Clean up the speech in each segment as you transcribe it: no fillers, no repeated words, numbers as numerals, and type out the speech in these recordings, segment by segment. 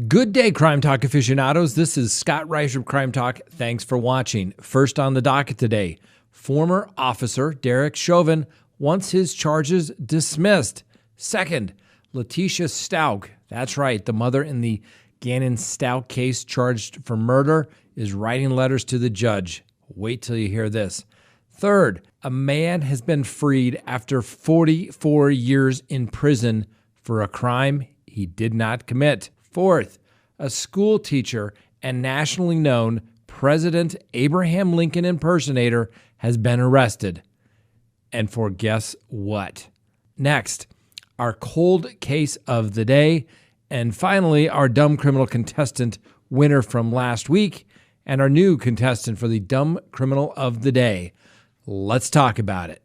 Good day, Crime Talk aficionados. This is Scott Reisch of Crime Talk. Thanks for watching. First on the docket today, former officer Derek Chauvin wants his charges dismissed. Second, Letecia Stauch, that's right, the mother in the Gannon Stauch case charged for murder, is writing letters to the judge. Wait till you hear this. Third, a man has been freed after 44 years in prison for a crime he did not commit. Fourth, a school teacher and nationally known President Abraham Lincoln impersonator has been arrested. And for guess what? Next, our cold case of the day. And finally, our dumb criminal contestant winner from last week and our new contestant for the dumb criminal of the day. Let's talk about it.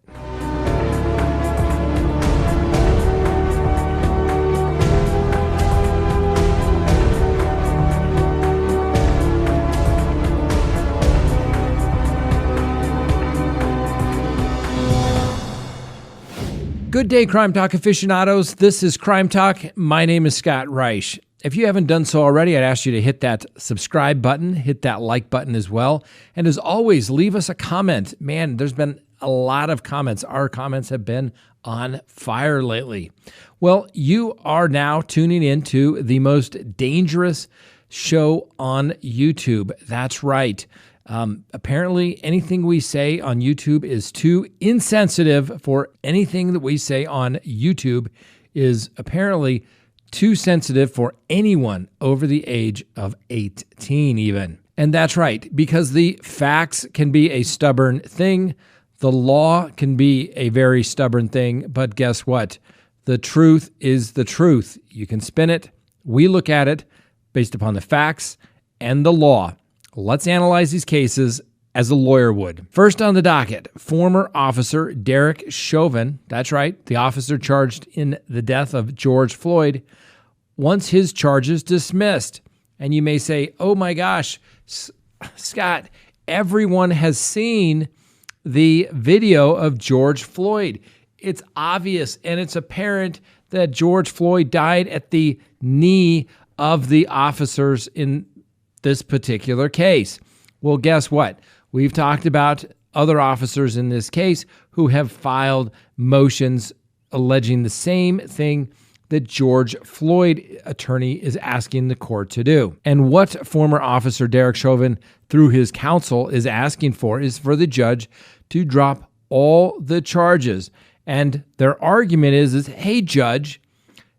Good day, Crime Talk aficionados. This is Crime Talk. My name is Scott Reisch. If you haven't done so already, I'd ask you to hit that subscribe button, hit that like button as well. And as always, leave us a comment. Man, there's been a lot of comments. Our comments have been on fire lately. Well, you are now tuning into the most dangerous show on YouTube. That's right. Apparently, anything we say on YouTube is too insensitive for anything that we say on YouTube is apparently too sensitive for anyone over the age of 18 even. And that's right, because the facts can be a stubborn thing. The law can be a very stubborn thing. But guess what? The truth is the truth. You can spin it. We look at it based upon the facts and the law. Let's analyze these cases as a lawyer would. First on the docket, former officer Derek Chauvin, that's right, the officer charged in the death of George Floyd, wants his charges dismissed. And you may say, oh my gosh, Scott, everyone has seen the video of George Floyd. It's obvious and it's apparent that George Floyd died at the knee of the officers in this particular case. Well, guess what? We've talked about other officers in this case who have filed motions alleging the same thing that George Floyd attorney is asking the court to do. And what former officer Derek Chauvin, through his counsel, is asking for is for the judge to drop all the charges. And their argument is hey, judge,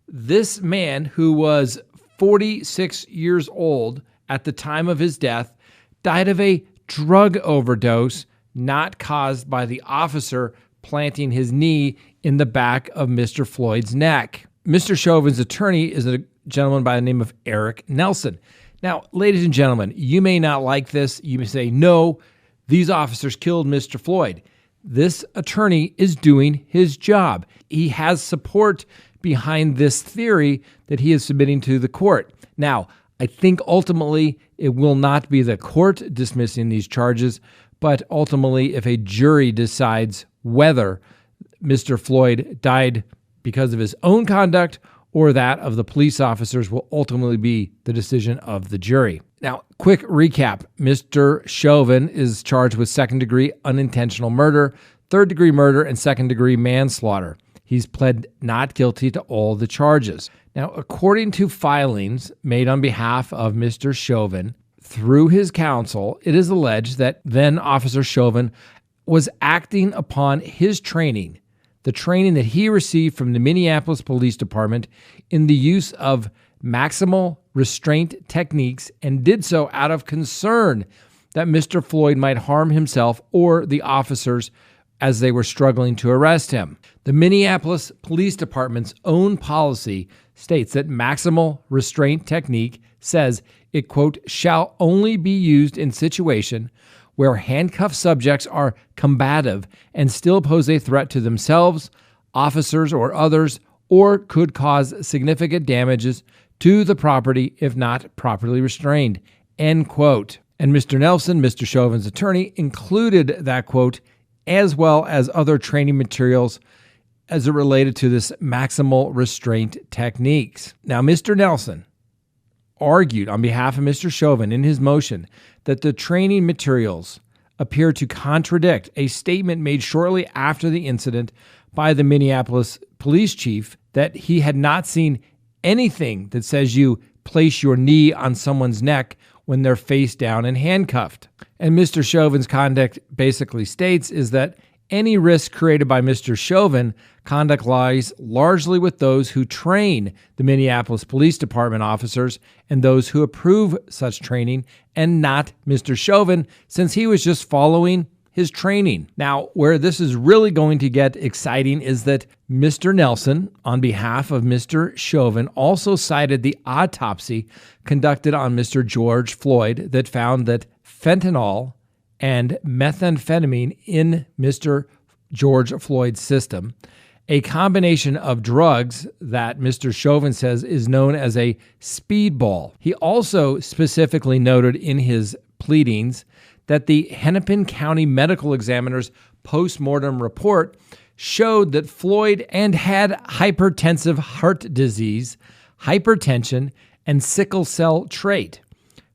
this man who was 46 years old at the time of his death died of a drug overdose not caused by the officer planting his knee in the back of Mr. Floyd's neck. Mr. Chauvin's attorney is a gentleman by the name of Eric Nelson. Now, ladies and gentlemen, you may not like this. You may say, no, these officers killed Mr. Floyd. This attorney is doing his job. He has support behind this theory that he is submitting to the court. Now, I think ultimately it will not be the court dismissing these charges, but ultimately if a jury decides whether Mr. Floyd died because of his own conduct or that of the police officers will ultimately be the decision of the jury. Now, quick recap. Mr. Chauvin is charged with second-degree unintentional murder, third-degree murder, and second-degree manslaughter. He's pled not guilty to all the charges. Now, according to filings made on behalf of Mr. Chauvin, through his counsel, it is alleged that then Officer Chauvin was acting upon his training, the training that he received from the Minneapolis Police Department in the use of maximal restraint techniques, and did so out of concern that Mr. Floyd might harm himself or the officers as they were struggling to arrest him. The Minneapolis Police Department's own policy states that maximal restraint technique says it, quote, shall only be used in situation where handcuffed subjects are combative and still pose a threat to themselves, officers, or others, or could cause significant damages to the property if not properly restrained, end quote. And Mr. Nelson, Mr. Chauvin's attorney, included that quote as well as other training materials as it related to this maximal restraint techniques. Now, Mr. Nelson argued on behalf of Mr. Chauvin in his motion that the training materials appear to contradict a statement made shortly after the incident by the Minneapolis police chief that he had not seen anything that says you place your knee on someone's neck when they're face down and handcuffed. And Mr. Chauvin's conduct basically states is that any risk created by Mr. Chauvin conduct lies largely with those who train the Minneapolis Police Department officers and those who approve such training, and not Mr. Chauvin, since he was just following his training. Now, where this is really going to get exciting is that Mr. Nelson, on behalf of Mr. Chauvin, also cited the autopsy conducted on Mr. George Floyd that found that fentanyl and methamphetamine in Mr. George Floyd's system, a combination of drugs that Mr. Chauvin says is known as a speedball. He also specifically noted in his pleadings that the Hennepin County Medical Examiner's postmortem report showed that Floyd had hypertensive heart disease, hypertension, and sickle cell trait.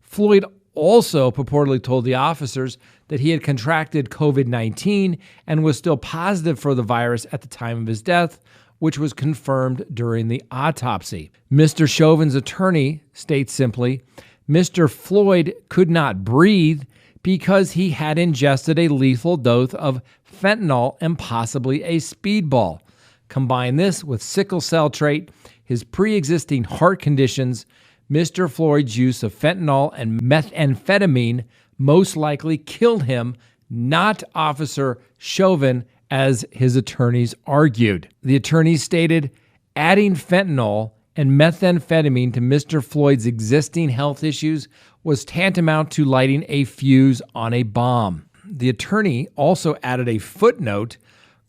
Floyd also purportedly told the officers that he had contracted COVID-19 and was still positive for the virus at the time of his death, which was confirmed during the autopsy. Mr. Chauvin's attorney states simply, Mr. Floyd could not breathe because he had ingested a lethal dose of fentanyl and possibly a speedball. Combine this with sickle cell trait, his pre-existing heart conditions, Mr. Floyd's use of fentanyl and methamphetamine most likely killed him, not Officer Chauvin, as his attorneys argued. The attorneys stated, adding fentanyl and methamphetamine to Mr. Floyd's existing health issues was tantamount to lighting a fuse on a bomb. The attorney also added a footnote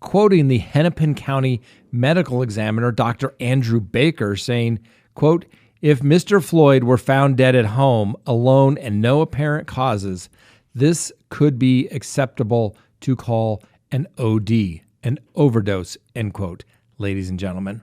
quoting the Hennepin County Medical Examiner, Dr. Andrew Baker, saying, quote, if Mr. Floyd were found dead at home, alone and no apparent causes, this could be acceptable to call an OD, an overdose, end quote, ladies and gentlemen.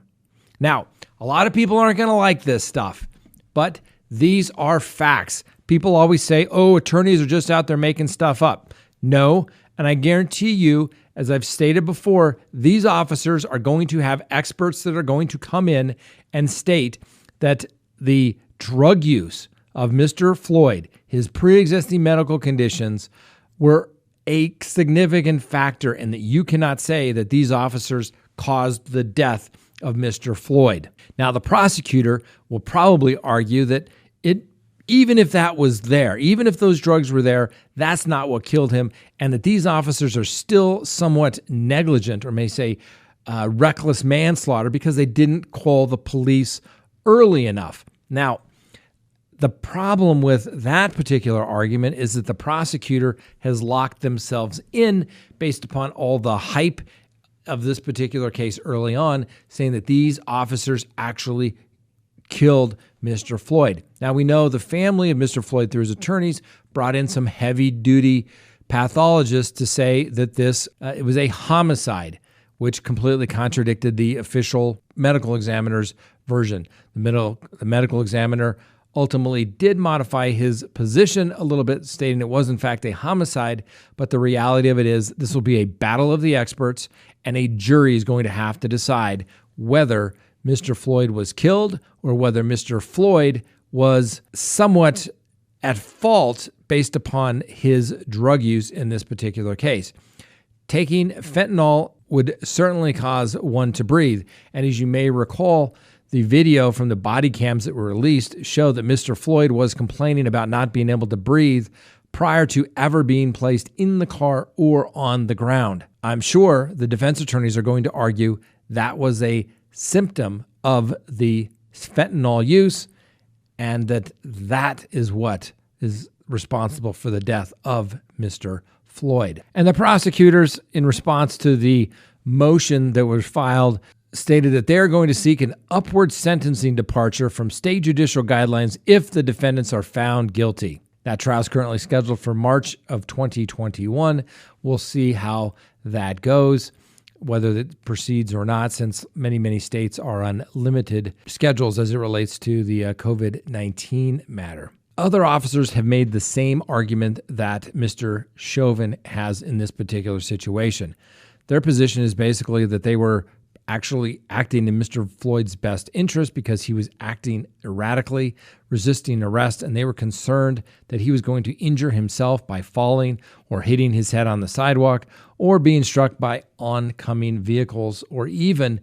Now, a lot of people aren't going to like this stuff, but these are facts. People always say, oh, attorneys are just out there making stuff up. No, and I guarantee you, as I've stated before, these officers are going to have experts that are going to come in and state that the drug use of Mr. Floyd, his pre-existing medical conditions, were a significant factor, and that you cannot say that these officers caused the death of Mr. Floyd. Now, the prosecutor will probably argue that even if that was there, even if those drugs were there, that's not what killed him, and that these officers are still somewhat negligent, or may say reckless manslaughter, because they didn't call the police early enough. Now, the problem with that particular argument is that the prosecutor has locked themselves in based upon all the hype of this particular case early on, saying that these officers actually killed Mr. Floyd. Now, we know the family of Mr. Floyd, through his attorneys, brought in some heavy-duty pathologists to say that it was a homicide, which completely contradicted the official medical examiner's version. The medical examiner ultimately did modify his position a little bit, stating it was in fact a homicide, but the reality of it is this will be a battle of the experts, and a jury is going to have to decide whether Mr. Floyd was killed or whether Mr. Floyd was somewhat at fault based upon his drug use in this particular case. Taking fentanyl would certainly cause one to breathe, and as you may recall, the video from the body cams that were released show that Mr. Floyd was complaining about not being able to breathe prior to ever being placed in the car or on the ground. I'm sure the defense attorneys are going to argue that was a symptom of the fentanyl use, and that is what is responsible for the death of Mr. Floyd. And the prosecutors, in response to the motion that was filed, stated that they're going to seek an upward sentencing departure from state judicial guidelines if the defendants are found guilty. That trial is currently scheduled for March of 2021. We'll see how that goes. whether it proceeds or not, since many states are on limited schedules as it relates to the COVID-19 matter. Other officers have made the same argument that Mr. Chauvin has in this particular situation. Their position is basically that they were actually acting in Mr. Floyd's best interest because he was acting erratically, resisting arrest, and they were concerned that he was going to injure himself by falling or hitting his head on the sidewalk or being struck by oncoming vehicles or even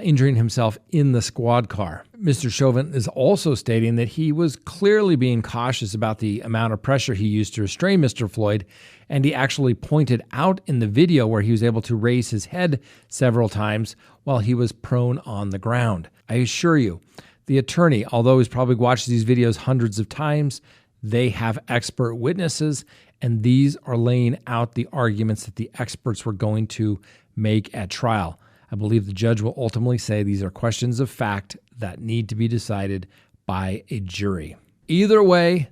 injuring himself in the squad car. Mr. Chauvin is also stating that he was clearly being cautious about the amount of pressure he used to restrain Mr. Floyd, and he actually pointed out in the video where he was able to raise his head several times while he was prone on the ground. I assure you, the attorney, although he's probably watched these videos hundreds of times, they have expert witnesses, and these are laying out the arguments that the experts were going to make at trial. I believe the judge will ultimately say these are questions of fact that need to be decided by a jury. Either way,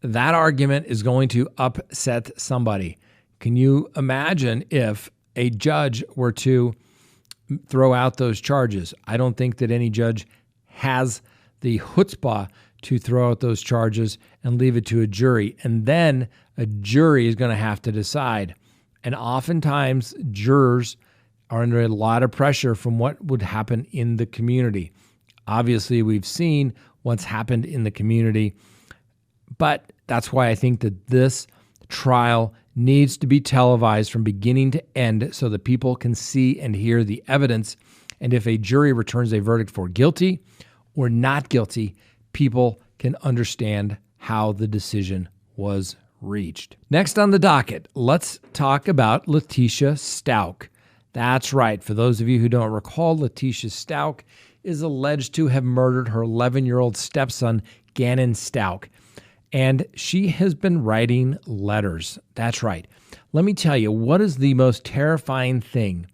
that argument is going to upset somebody. Can you imagine if a judge were to throw out those charges? I don't think that any judge has the chutzpah to throw out those charges and leave it to a jury. And then a jury is going to have to decide. And oftentimes, jurors are under a lot of pressure from what would happen in the community. Obviously, we've seen what's happened in the community, but that's why I think that this trial needs to be televised from beginning to end so that people can see and hear the evidence. And if a jury returns a verdict for guilty or not guilty, people can understand how the decision was reached. Next on the docket, let's talk about Letecia Stauch. That's right. For those of you who don't recall, Leticia Stauch is alleged to have murdered her 11-year-old stepson, Gannon Stauch. And she has been writing letters. That's right. Let me tell you, what is the most terrifying thing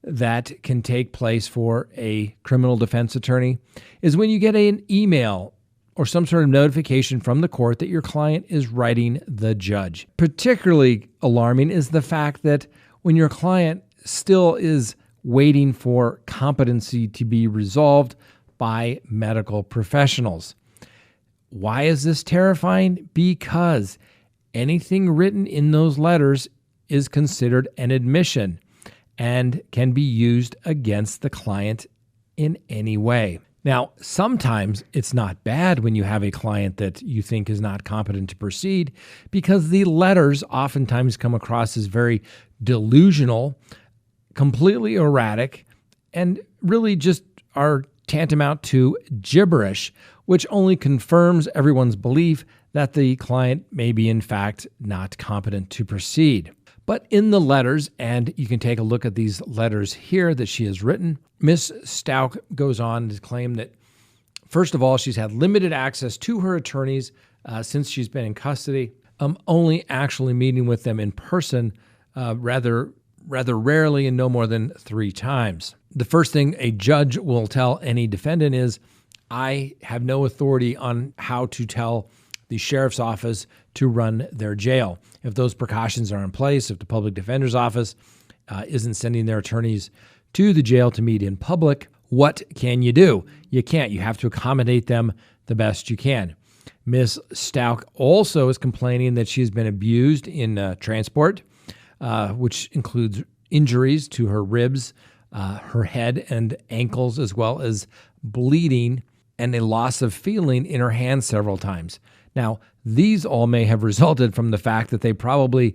that can take place for a criminal defense attorney is when you get an email or some sort of notification from the court that your client is writing the judge. Particularly alarming is the fact that when your client still is waiting for competency to be resolved by medical professionals. Why is this terrifying? Because anything written in those letters is considered an admission and can be used against the client in any way. Now, sometimes it's not bad when you have a client that you think is not competent to proceed because the letters oftentimes come across as very delusional, completely erratic, and really just are tantamount to gibberish, which only confirms everyone's belief that the client may be in fact not competent to proceed. But in the letters, and you can take a look at these letters here that she has written, Ms. Stauch goes on to claim that, first of all, she's had limited access to her attorneys since she's been in custody, only actually meeting with them in person rather rarely and no more than 3 times. The first thing a judge will tell any defendant is, I have no authority on how to tell the sheriff's office to run their jail. If those precautions are in place, if the public defender's office isn't sending their attorneys to the jail to meet in public, what can you do? You can't. You have to accommodate them the best you can. Ms. Stauch also is complaining that she has been abused in transport, which includes injuries to her ribs, her head and ankles, as well as bleeding and a loss of feeling in her hand several times. Now, these all may have resulted from the fact that they probably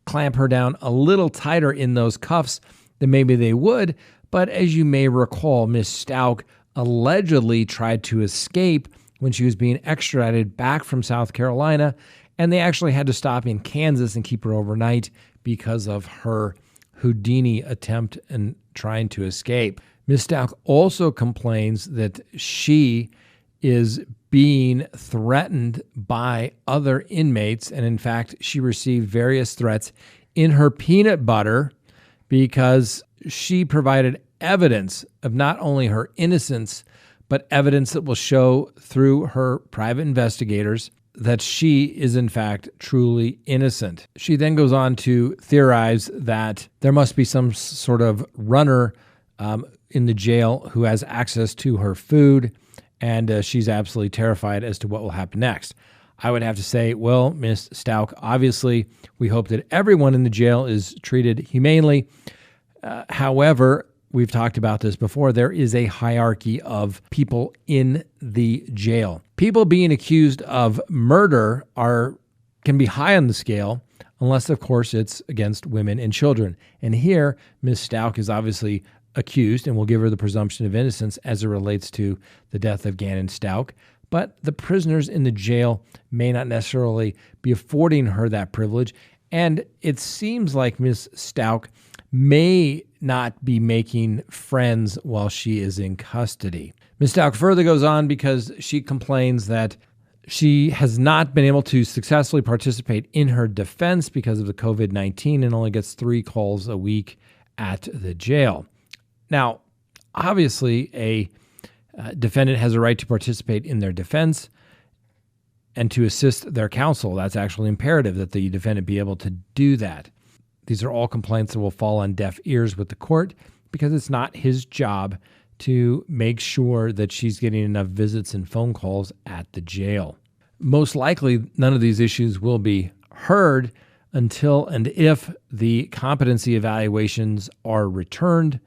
clamp her down a little tighter in those cuffs than maybe they would, but as you may recall, Ms. Stauch allegedly tried to escape when she was being extradited back from South Carolina, and they actually had to stop in Kansas and keep her overnight because of her Houdini attempt in trying to escape. Ms. Stauch also complains that she is being threatened by other inmates, and in fact, she received various threats in her peanut butter because she provided evidence of not only her innocence, but evidence that will show through her private investigators that she is in fact truly innocent. She then goes on to theorize that there must be some sort of runner in the jail who has access to her food, and she's absolutely terrified as to what will happen next. I would have to say, well, Ms. Stauch, obviously, we hope that everyone in the jail is treated humanely. However, we've talked about this before. There is a hierarchy of people in the jail. People being accused of murder can be high on the scale, unless, of course, it's against women and children. And here, Ms. Stauch is obviously accused, and we'll give her the presumption of innocence as it relates to the death of Gannon Stauch. But the prisoners in the jail may not necessarily be affording her that privilege. And it seems like Ms. Stauch may not be making friends while she is in custody. Ms. Stauch further goes on because she complains that she has not been able to successfully participate in her defense because of the COVID-19 and only gets 3 calls a week at the jail. Now, obviously, a defendant has a right to participate in their defense and to assist their counsel. That's actually imperative that the defendant be able to do that. These are all complaints that will fall on deaf ears with the court because it's not his job to make sure that she's getting enough visits and phone calls at the jail. Most likely, none of these issues will be heard until and if the competency evaluations are returned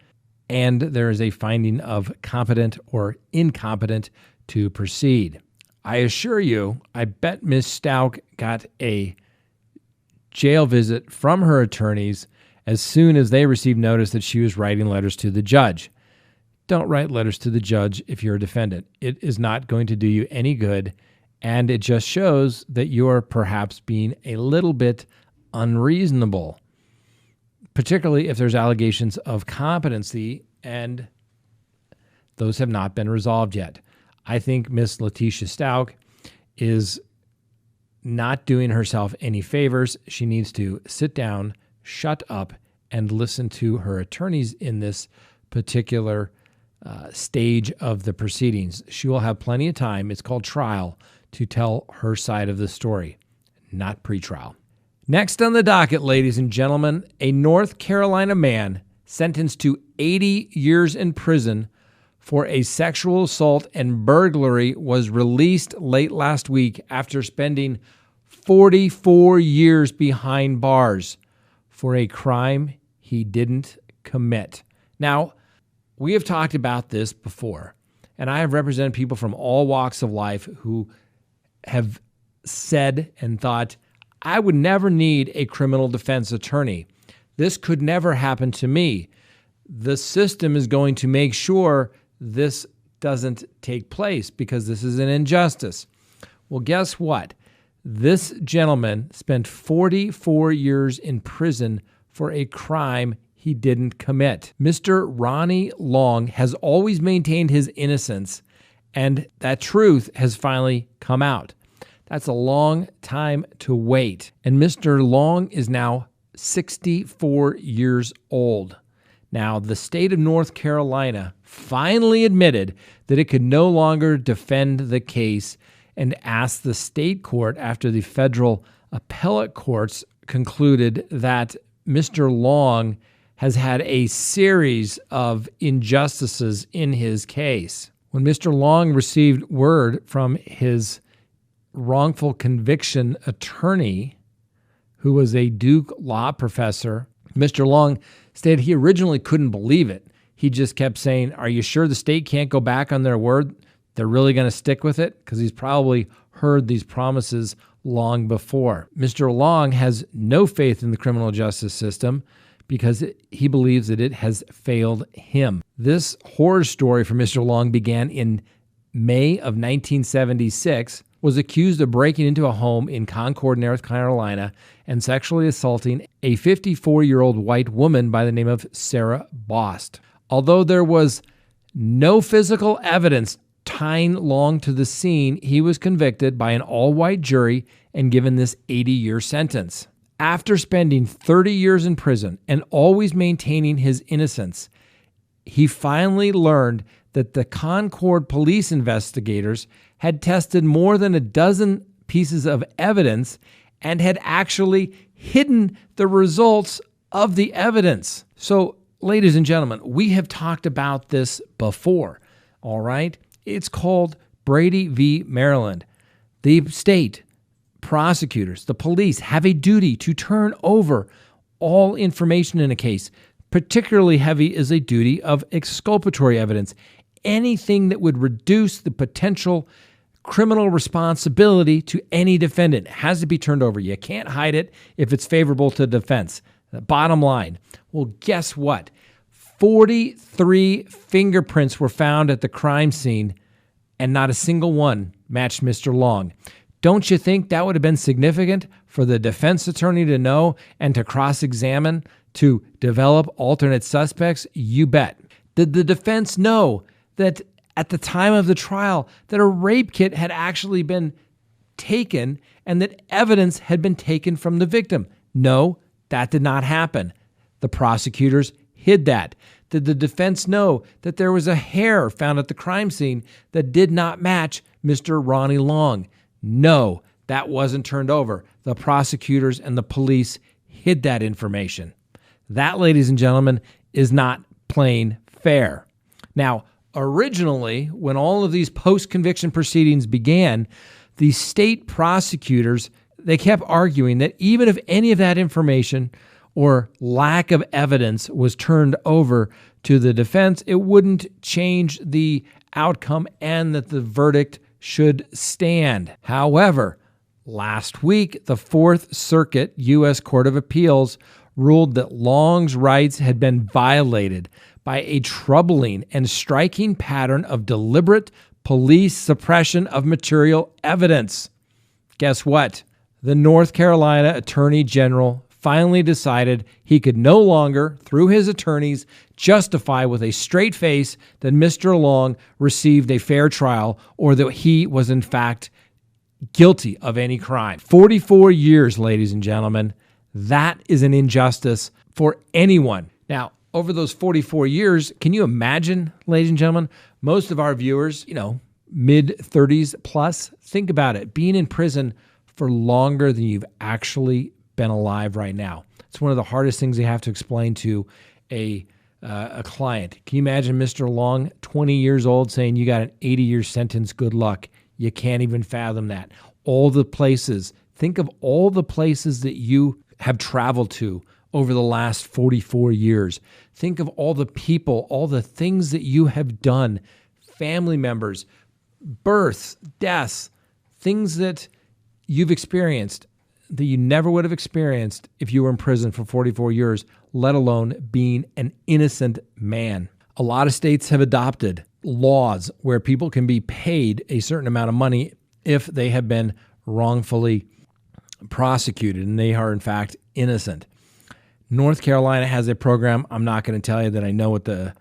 and there is a finding of competent or incompetent to proceed. I assure you, I bet Ms. Stauch got a jail visit from her attorneys as soon as they received notice that she was writing letters to the judge. Don't write letters to the judge if you're a defendant. It is not going to do you any good, and it just shows that you're perhaps being a little bit unreasonable, particularly if there's allegations of competency and those have not been resolved yet. I think Ms. Letecia Stauch is not doing herself any favors. She needs to sit down, shut up, and listen to her attorneys in this particular stage of the proceedings. She will have plenty of time. It's called trial to tell her side of the story, not pretrial. Next on the docket, ladies and gentlemen, a North Carolina man sentenced to 80 years in prison for a sexual assault and burglary was released late last week after spending 44 years behind bars for a crime he didn't commit. Now, we have talked about this before, and I have represented people from all walks of life who have said and thought, I would never need a criminal defense attorney. This could never happen to me. The system is going to make sure this doesn't take place because this is an injustice. Well, guess what? This gentleman spent 44 years in prison for a crime he didn't commit. Mr. Ronnie Long has always maintained his innocence, and that truth has finally come out. That's a long time to wait. And Mr. Long is now 64 years old. Now, the state of North Carolina finally admitted that it could no longer defend the case and asked the state court after the federal appellate courts concluded that Mr. Long has had a series of injustices in his case. When Mr. Long received word from his wrongful conviction attorney, who was a Duke law professor, Mr. Long stated he originally couldn't believe it. He just kept saying, are you sure the state can't go back on their word? They're really going to stick with it? Because he's probably heard these promises long before. Mr. Long has no faith in the criminal justice system because he believes that it has failed him. This horror story for Mr. Long began in May of 1976, was accused of breaking into a home in Concord, North Carolina, and sexually assaulting a 54-year-old white woman by the name of Sarah Bost. Although there was no physical evidence tying Long to the scene, he was convicted by an all-white jury and given this 80-year sentence. After spending 30 years in prison and always maintaining his innocence, he finally learned that the Concord police investigators had tested more than a dozen pieces of evidence and had actually hidden the results of the evidence. So, ladies and gentlemen, we have talked about this before, all right? It's called Brady v. Maryland. The state prosecutors, the police, have a duty to turn over all information in a case. Particularly heavy is a duty of exculpatory evidence. Anything that would reduce the potential criminal responsibility to any defendant has to be turned over. You can't hide it if it's favorable to the defense. The bottom line. Well, guess what? 43 fingerprints were found at the crime scene, and not a single one matched Mr. Long. Don't you think that would have been significant for the defense attorney to know and to cross-examine, to develop alternate suspects? You bet. Did the defense know that at the time of the trial that a rape kit had actually been taken and that evidence had been taken from the victim? No, that did not happen. The prosecutors hid that. Did the defense know that there was a hair found at the crime scene that did not match Mr. Ronnie Long? No, that wasn't turned over. The prosecutors and the police hid that information. That, ladies and gentlemen, is not plain fair. Now, originally, when all of these post-conviction proceedings began, the state prosecutors, they kept arguing that even if any of that information or lack of evidence was turned over to the defense, it wouldn't change the outcome and that the verdict should stand. However, last week, the Fourth Circuit U.S. Court of Appeals ruled that Long's rights had been violated by a troubling and striking pattern of deliberate police suppression of material evidence. Guess what? The North Carolina Attorney General finally decided he could no longer, through his attorneys, justify with a straight face that Mr. Long received a fair trial or that he was in fact guilty of any crime. 44 years, ladies and gentlemen. That is an injustice for anyone. Now, over those 44 years, can you imagine, ladies and gentlemen, most of our viewers, mid-30s plus, think about it, being in prison for longer than you've actually been alive right now. It's one of the hardest things you have to explain to a client. Can you imagine Mr. Long, 20 years old, saying you got an 80-year sentence, good luck? You can't even fathom that. All the places, think of all the places that you have traveled to over the last 44 years. Think of all the people, all the things that you have done, family members, births, deaths, things that you've experienced that you never would have experienced if you were in prison for 44 years, let alone being an innocent man. A lot of states have adopted laws where people can be paid a certain amount of money if they have been wrongfully prosecuted and they are in fact innocent. North Carolina has a program. I'm not going to tell you that I know what the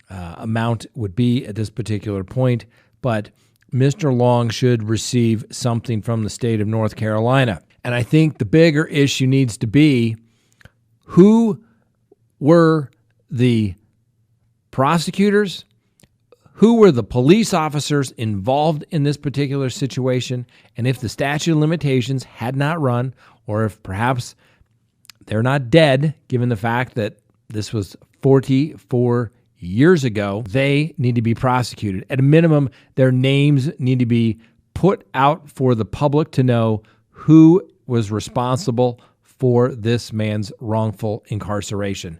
amount would be at this particular point, but Mr. Long should receive something from the state of North Carolina. And I think the bigger issue needs to be, who were the prosecutors? Who were the police officers involved in this particular situation? And if the statute of limitations had not run, or if perhaps they're not dead, given the fact that this was 44 years ago, they need to be prosecuted. At a minimum, their names need to be put out for the public to know who was responsible for this man's wrongful incarceration.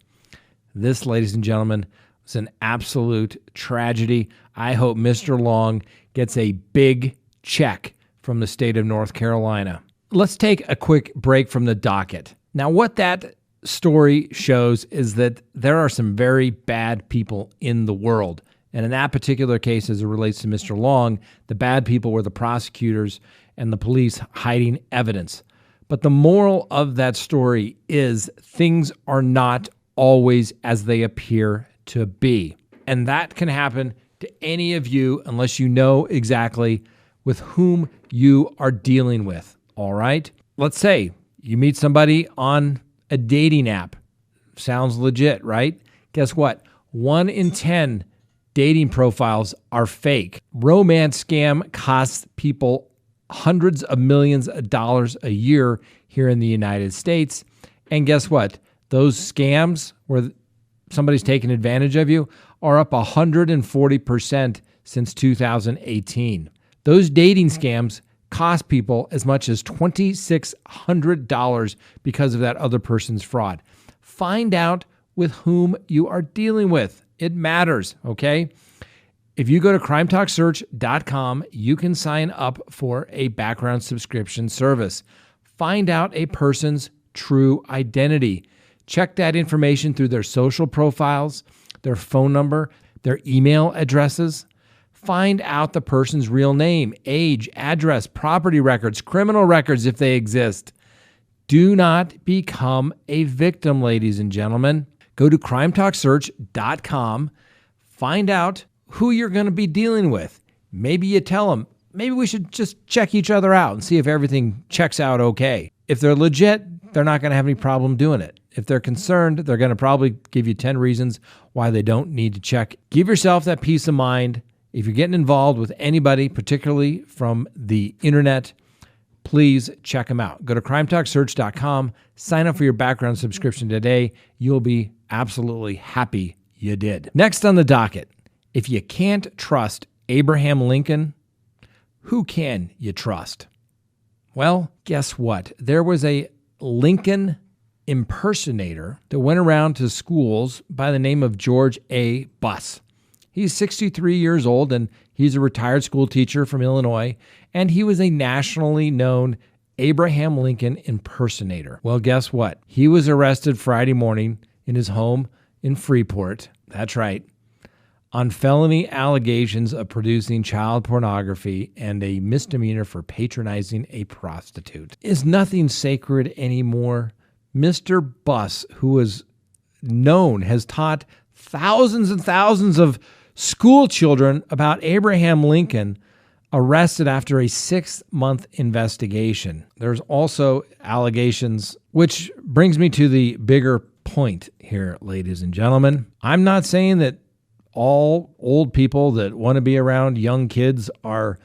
This, ladies and gentlemen, was an absolute tragedy. I hope Mr. Long gets a big check from the state of North Carolina. Let's take a quick break from the docket. Now, what that story shows is that there are some very bad people in the world. And in that particular case, as it relates to Mr. Long, the bad people were the prosecutors and the police hiding evidence. But the moral of that story is things are not always as they appear to be. And that can happen to any of you unless you know exactly with whom you are dealing with. All right? Let's say you meet somebody on a dating app. Sounds legit, right? Guess what? 1 in 10 dating profiles are fake. Romance scam costs people hundreds of millions of dollars a year here in the United States. And guess what? Those scams where somebody's taking advantage of you are up 140% since 2018. Those dating scams cost people as much as $2,600 because of that other person's fraud. Find out with whom you are dealing with. It matters, okay? If you go to CrimeTalkSearch.com, you can sign up for a background subscription service. Find out a person's true identity. Check that information through their social profiles, their phone number, their email addresses. Find out the person's real name, age, address, property records, criminal records if they exist. Do not become a victim, ladies and gentlemen. Go to CrimeTalkSearch.com. Find out who you're going to be dealing with. Maybe you tell them, maybe we should just check each other out and see if everything checks out okay. If they're legit, they're not going to have any problem doing it. If they're concerned, they're going to probably give you 10 reasons why they don't need to check. Give yourself that peace of mind. If you're getting involved with anybody, particularly from the internet, please check them out. Go to CrimeTalkSearch.com, sign up for your background subscription today. You'll be absolutely happy you did. Next on the docket, if you can't trust Abraham Lincoln, who can you trust? Well, guess what? There was a Lincoln impersonator that went around to schools by the name of George A. Buss. He's 63 years old, and he's a retired school teacher from Illinois, and he was a nationally known Abraham Lincoln impersonator. Well, guess what? He was arrested Friday morning in his home in Freeport. That's right. On felony allegations of producing child pornography and a misdemeanor for patronizing a prostitute. Is nothing sacred anymore? Mr. Buss, who is known, has taught thousands and thousands of school children about Abraham Lincoln, arrested after a 6-month investigation. There's also allegations, which brings me to the bigger point here, ladies and gentlemen. I'm not saying that all old people that want to be around young kids are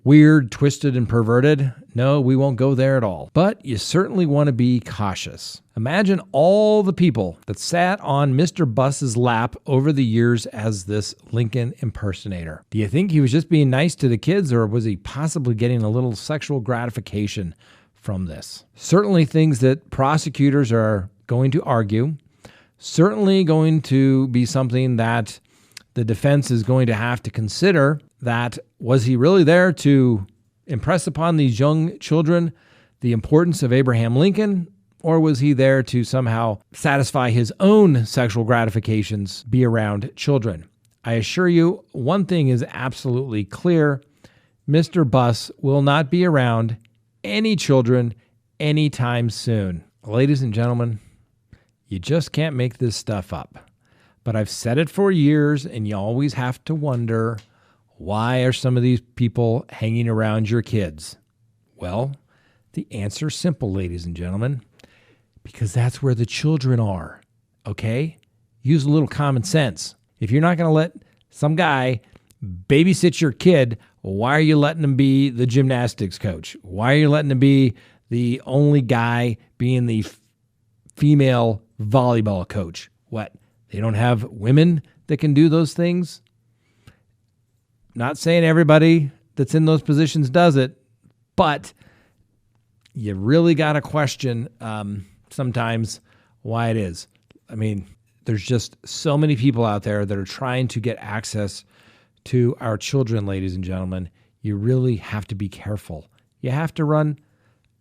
weird, twisted, and perverted. No, we won't go there at all. But you certainly want to be cautious. Imagine all the people that sat on Mr. Buss's lap over the years as this Lincoln impersonator. Do you think he was just being nice to the kids, or was he possibly getting a little sexual gratification from this? Certainly things that prosecutors are going to argue. Certainly going to be something that the defense is going to have to consider. That was he really there to impress upon these young children the importance of Abraham Lincoln, or was he there to somehow satisfy his own sexual gratifications, be around children? I assure you, one thing is absolutely clear. Mr. Buss will not be around any children anytime soon. Ladies and gentlemen, you just can't make this stuff up. But I've said it for years, and you always have to wonder, why are some of these people hanging around your kids? Well, the answer is simple, ladies and gentlemen, because that's where the children are, okay? Use a little common sense. If you're not going to let some guy babysit your kid, why are you letting him be the gymnastics coach? Why are you letting him be the only guy being the female volleyball coach? What? They don't have women that can do those things? Not saying everybody that's in those positions does it, but you really got to question sometimes why it is. I mean, there's just so many people out there that are trying to get access to our children, ladies and gentlemen. You really have to be careful. You have to run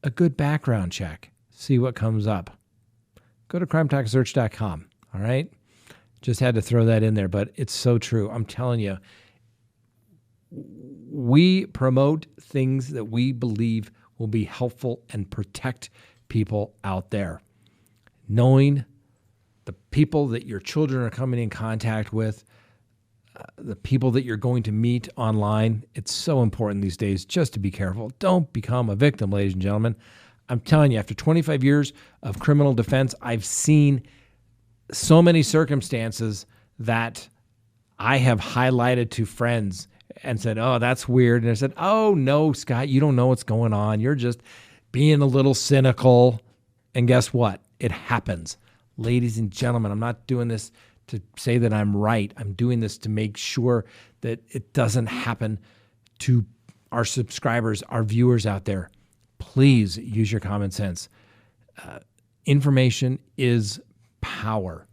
a good background check, see what comes up. Go to CrimeTalkSearch.com, all right? Just had to throw that in there, but it's so true. I'm telling you, we promote things that we believe will be helpful and protect people out there. Knowing the people that your children are coming in contact with, the people that you're going to meet online, it's so important these days just to be careful. Don't become a victim, ladies and gentlemen. I'm telling you, after 25 years of criminal defense, I've seen so many circumstances that I have highlighted to friends and said, oh, that's weird. And I said, oh, no, Scott, you don't know what's going on. You're just being a little cynical. And guess what? It happens. Ladies and gentlemen, I'm not doing this to say that I'm right. I'm doing this to make sure that it doesn't happen to our subscribers, our viewers out there. Please use your common sense. Information is power.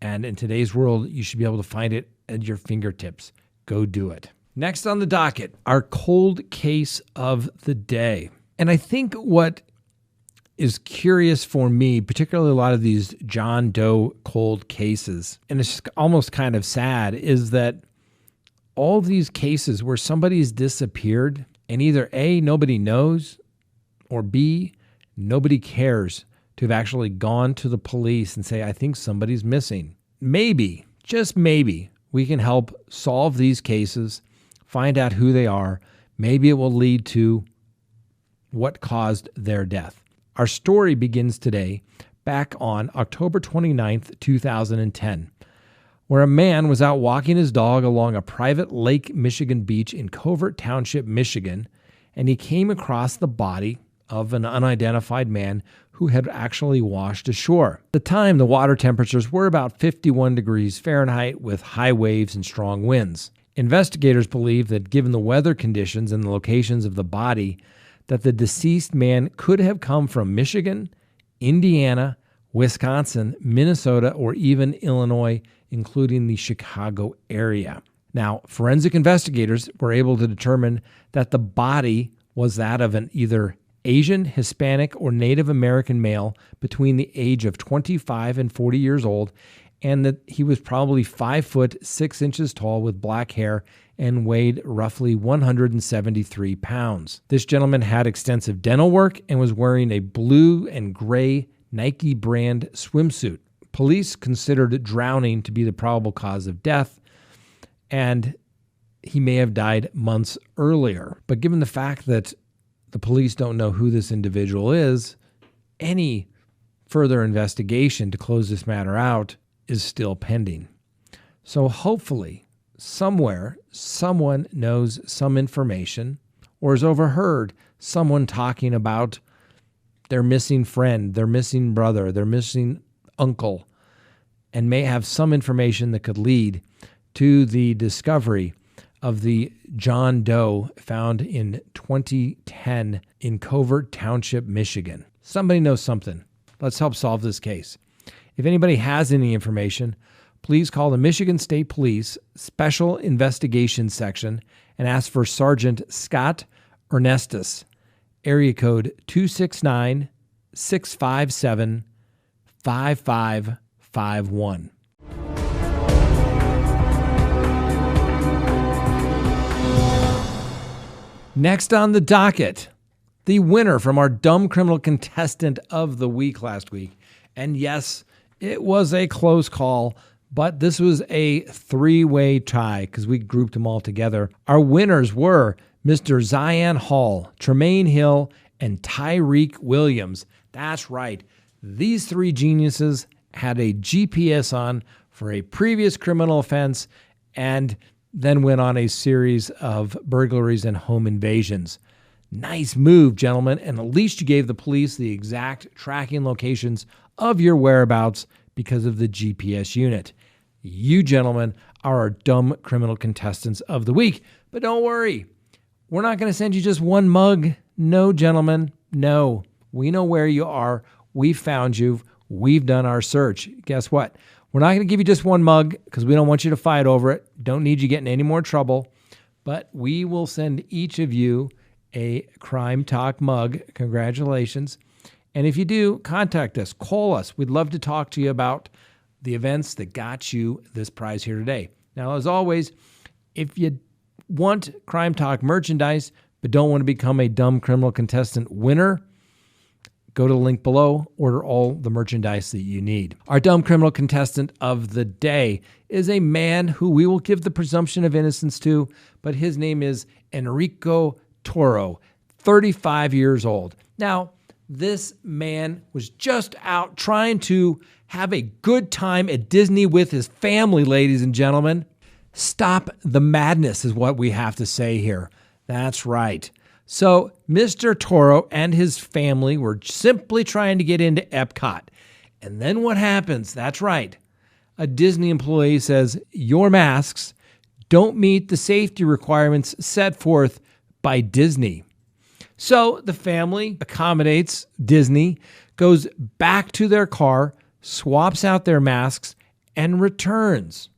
And in today's world, you should be able to find it at your fingertips. Go do it. Next on the docket, our cold case of the day. And I think what is curious for me, particularly a lot of these John Doe cold cases, and it's almost kind of sad, is that all these cases where somebody's disappeared and either A, nobody knows, or B, nobody cares to have actually gone to the police and say, I think somebody's missing. Maybe, just maybe, we can help solve these cases, find out who they are. Maybe it will lead to what caused their death. Our story begins today, back on October 29th, 2010, where a man was out walking his dog along a private Lake Michigan beach in Covert Township, Michigan, and he came across the body of an unidentified man who had actually washed ashore. At the time, the water temperatures were about 51 degrees Fahrenheit with high waves and strong winds. Investigators believe that given the weather conditions and the locations of the body, that the deceased man could have come from Michigan, Indiana, Wisconsin, Minnesota, or even Illinois, including the Chicago area. Now, forensic investigators were able to determine that the body was that of an either Asian, Hispanic, or Native American male between the age of 25 and 40 years old, and that he was probably 5 foot 6 inches tall with black hair and weighed roughly 173 pounds. This gentleman had extensive dental work and was wearing a blue and gray Nike brand swimsuit. Police considered drowning to be the probable cause of death, and he may have died months earlier. But given the fact that the police don't know who this individual is, any further investigation to close this matter out is still pending. So hopefully, somewhere, someone knows some information or has overheard someone talking about their missing friend, their missing brother, their missing uncle, and may have some information that could lead to the discovery of the John Doe found in 2010 in Covert Township, Michigan. Somebody knows something. Let's help solve this case. If anybody has any information, please call the Michigan State Police Special Investigations Section and ask for Sergeant Scott Ernestus, area code 269-657-5551. Next on the docket, the winner from our Dumb Criminal Contestant of the Week last week. And yes, it was a close call, but this was a three-way tie because we grouped them all together. Our winners were Mr. Zion Hall, Tremaine Hill, and Tyreek Williams. That's right. These three geniuses had a GPS on for a previous criminal offense and then went on a series of burglaries and home invasions. Nice move, gentlemen, and at least you gave the police the exact tracking locations of your whereabouts because of the GPS unit. You gentlemen are our Dumb Criminal Contestants of the Week. But don't worry, we're not going to send you just one mug. No, gentlemen, no. We know where you are. We found you. We've done our search. Guess what? We're not going to give you just one mug because we don't want you to fight over it. Don't need you getting any more trouble. But we will send each of you a Crime Talk mug. Congratulations. And if you do, contact us. Call us. We'd love to talk to you about the events that got you this prize here today. Now, as always, if you want Crime Talk merchandise but don't want to become a Dumb Criminal Contestant winner, go to the link below, order all the merchandise that you need. Our Dumb Criminal Contestant of the day is a man who we will give the presumption of innocence to, but his name is Enrico Toro, 35 years old. Now, this man was just out trying to have a good time at Disney with his family, ladies and gentlemen. Stop the madness is what we have to say here. That's right. So Mr. Toro and his family were simply trying to get into Epcot. And then what happens? That's right. A Disney employee says, your masks don't meet the safety requirements set forth by Disney. So the family accommodates Disney, goes back to their car, swaps out their masks, and returns.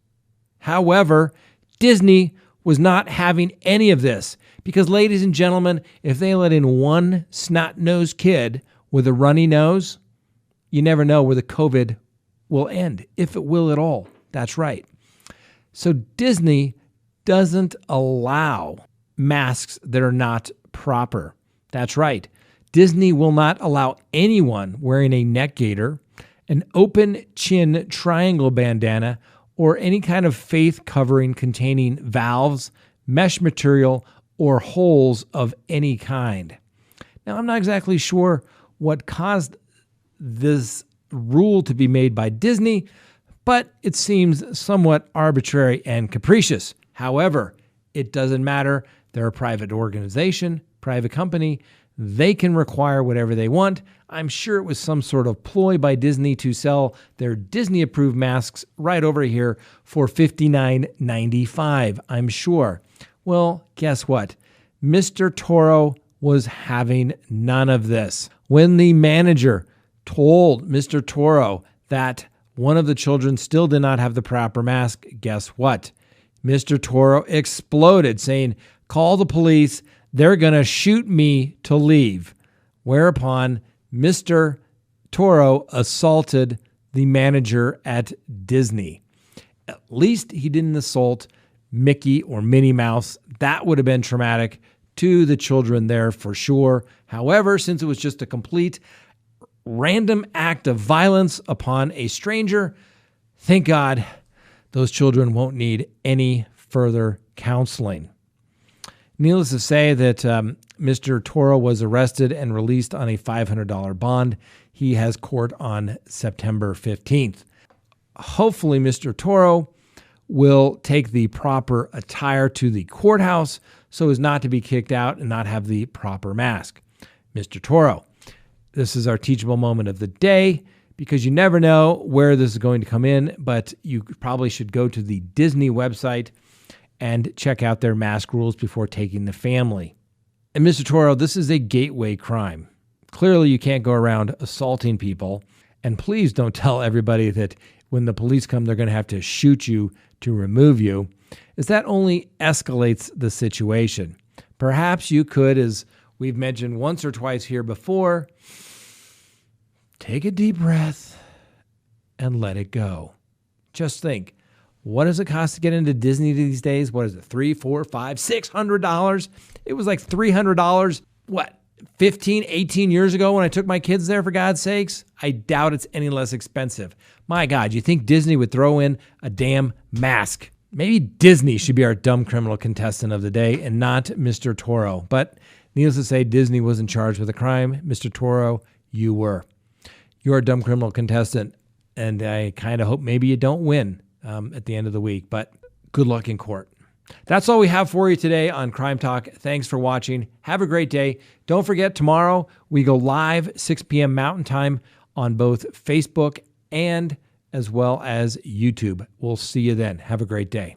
However, Disney was not having any of this because, ladies and gentlemen, if they let in one snot-nosed kid with a runny nose, you never know where the COVID will end, if it will at all. That's right. So Disney doesn't allow masks that are not proper. That's right. Disney will not allow anyone wearing a neck gaiter, an open chin triangle bandana, or any kind of face covering containing valves, mesh material, or holes of any kind. Now, I'm not exactly sure what caused this rule to be made by Disney, but it seems somewhat arbitrary and capricious. However, it doesn't matter. They're a private organization, private company. They can require whatever they want. I'm sure it was some sort of ploy by Disney to sell their Disney-approved masks right over here for $59.95, I'm sure. Well, guess what? Mr. Toro was having none of this. When the manager told Mr. Toro that one of the children still did not have the proper mask, guess what? Mr. Toro exploded, saying, call the police. They're going to shoot me to leave. Whereupon Mr. Toro assaulted the manager at Disney. At least he didn't assault Mickey or Minnie Mouse. That would have been traumatic to the children there for sure. However, since it was just a complete random act of violence upon a stranger, thank God those children won't need any further counseling. Needless to say that Mr. Toro was arrested and released on a $500 bond. He has court on September 15th. Hopefully, Mr. Toro will take the proper attire to the courthouse so as not to be kicked out and not have the proper mask. Mr. Toro, this is our teachable moment of the day because you never know where this is going to come in, but you probably should go to the Disney website and check out their mask rules before taking the family. And Mr. Toro, this is a gateway crime. Clearly, you can't go around assaulting people. And please don't tell everybody that when the police come, they're going to have to shoot you to remove you, as that only escalates the situation. Perhaps you could, as we've mentioned once or twice here before, take a deep breath and let it go. Just think. What does it cost to get into Disney these days? What is it? $300, $400, $500, $600? It was like $300. What? 15, 18 years ago when I took my kids there, for God's sakes? I doubt it's any less expensive. My God, you think Disney would throw in a damn mask? Maybe Disney should be our dumb criminal contestant of the day and not Mr. Toro. But needless to say, Disney wasn't charged with a crime. Mr. Toro, you were. You're a dumb criminal contestant, and I kind of hope maybe you don't win at the end of the week, but good luck in court. That's all we have for you today on Crime Talk. Thanks for watching. Have a great day. Don't forget, tomorrow we go live 6 p.m. Mountain Time on both Facebook and as well as YouTube. We'll see you then. Have a great day.